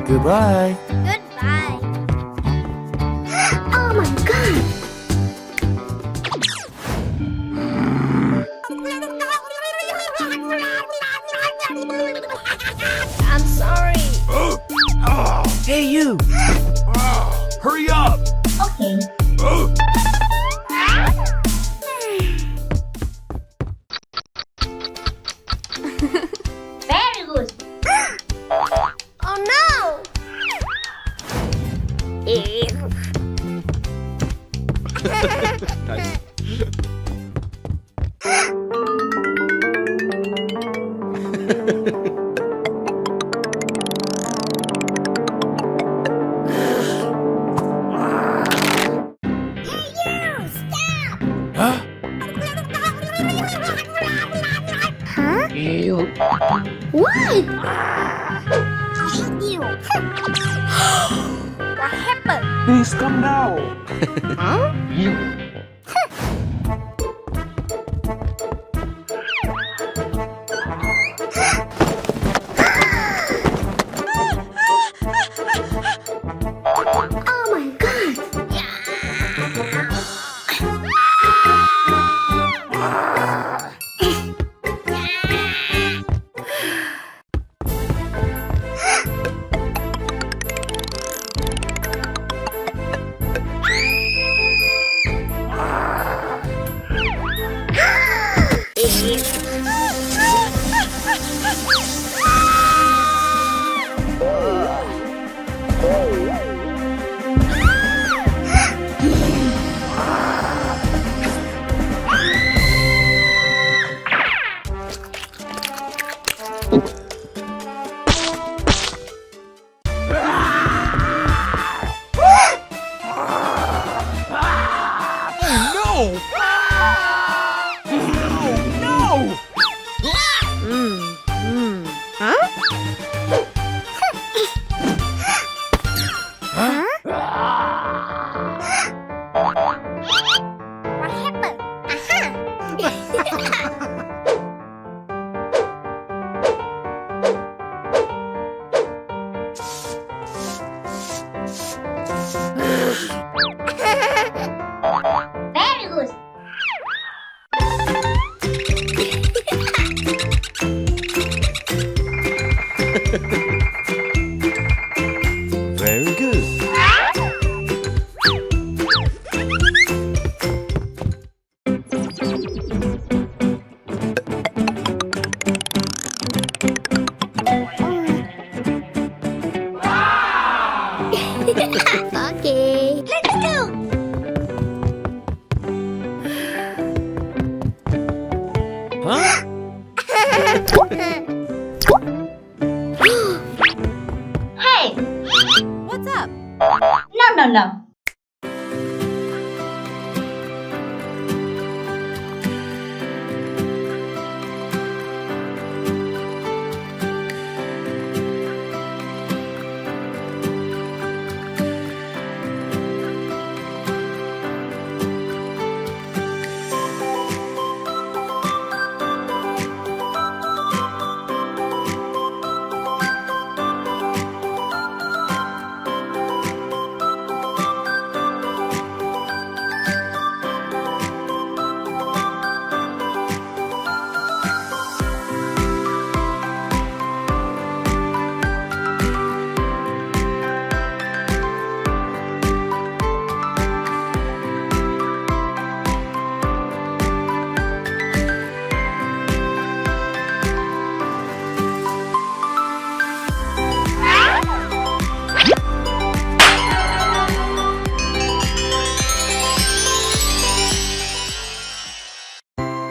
Goodbye. Goodbye. Oh my god. I'm sorry. Hey, you! Hurry up! Okay. Very good. Oh no! Nice. Huh? Huh? Ew. What? You. What happened? Please come now. Huh? You. Oh my god! No! No! Huh? What happened? Very good. Very good. Okay. Let's go. Huh? Hey! What's up? No.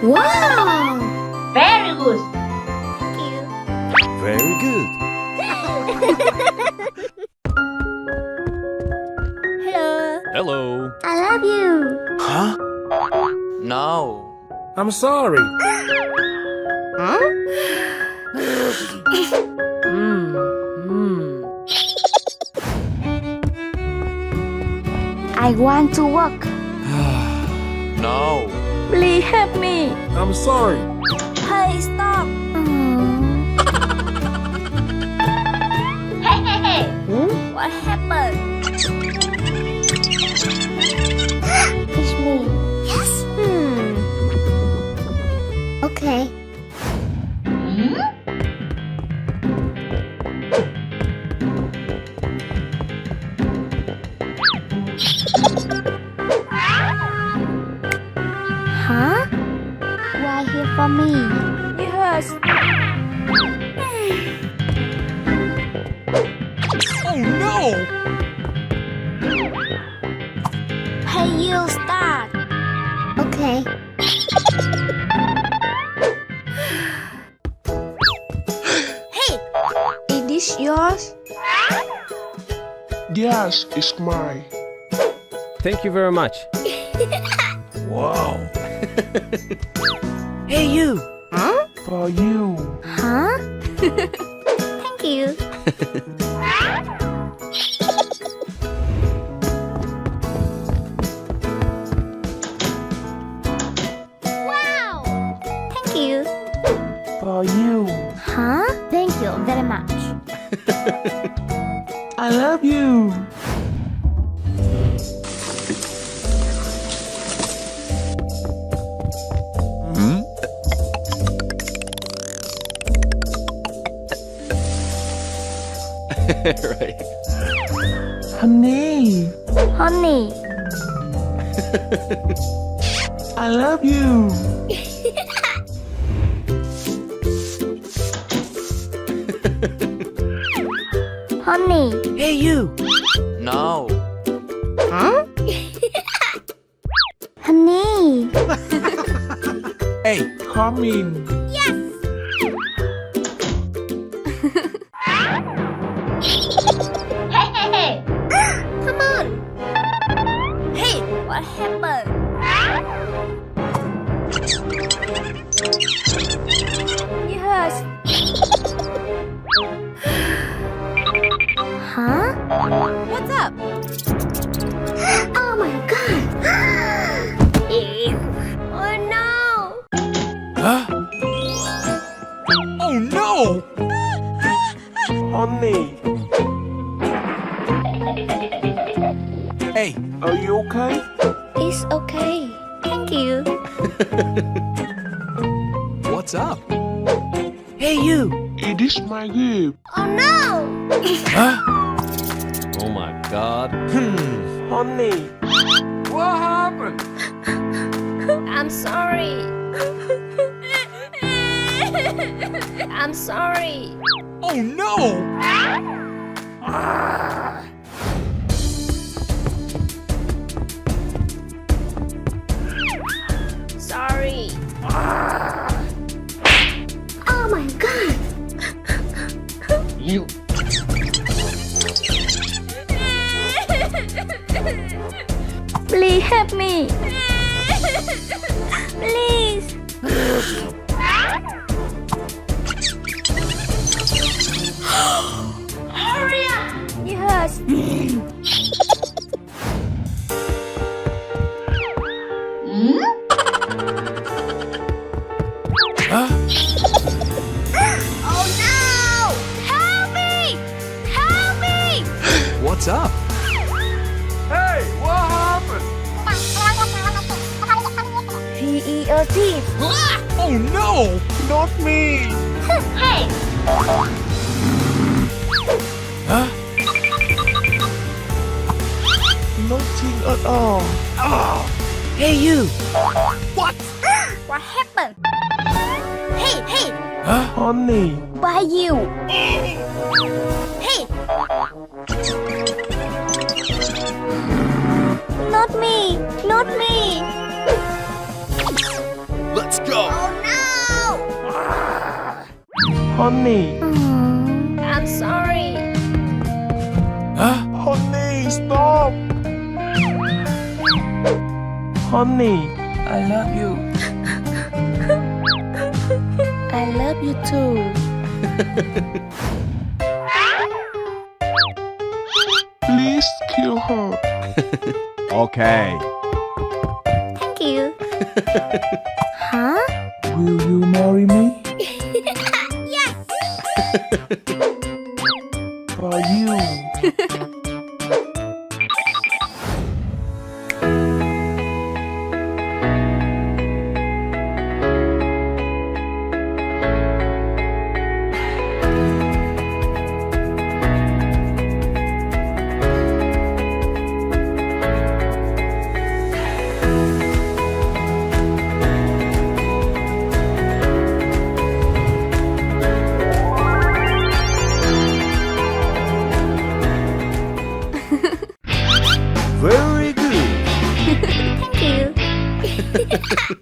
Wow! Very good. Thank you. Very good. Hello. Hello. I love you. Huh? No. I'm sorry. Huh? I want to walk. No. Please help me. I'm sorry. Hey, stop. Hey. what happened? It's me. Yes. Okay. Huh? Why here for me? Yes. Oh no! Hey, you start. Okay. Hey, is this yours? Yes, it's mine. Thank you very much. Wow! Hey, you! Huh? For you. Huh? Thank you. Wow! Thank you. For you. Huh? Thank you very much. I love you. Hmm? Right. Honey, Honey. I love you. Honey. Hey, you! Now! Huh? Honey. Hey! Come in. Hey! Come on. Hey, what happened? Yes. Huh? What's up? Oh my god. Ew. Oh no. Huh? Oh no! Honey, Hey! are you okay? It's okay. Thank you. What's up? Hey, you! It is my gift. Oh no. Huh? Oh my god. Honey, What happened? I'm sorry. I'm sorry. Oh no! Sorry. Oh my god. you. Please help me. Please. Hurry up! Yes. Huh? Oh no! Help me! Help me! What's up? Hey! What happened? He is a thief. Oh no! Not me. Hey! Huh? Nothing at all. Hey, you! What happened? Hey, hey! Huh? Honey, By you! Hey! Not me! Not me! Let's go! Oh no! honey, I'm sorry. Huh? honey, stop. Honey, I love you. I love you too. Please kill her. Okay. Thank you. Huh? Will you marry me? Yes! For you. Very good. Thank you.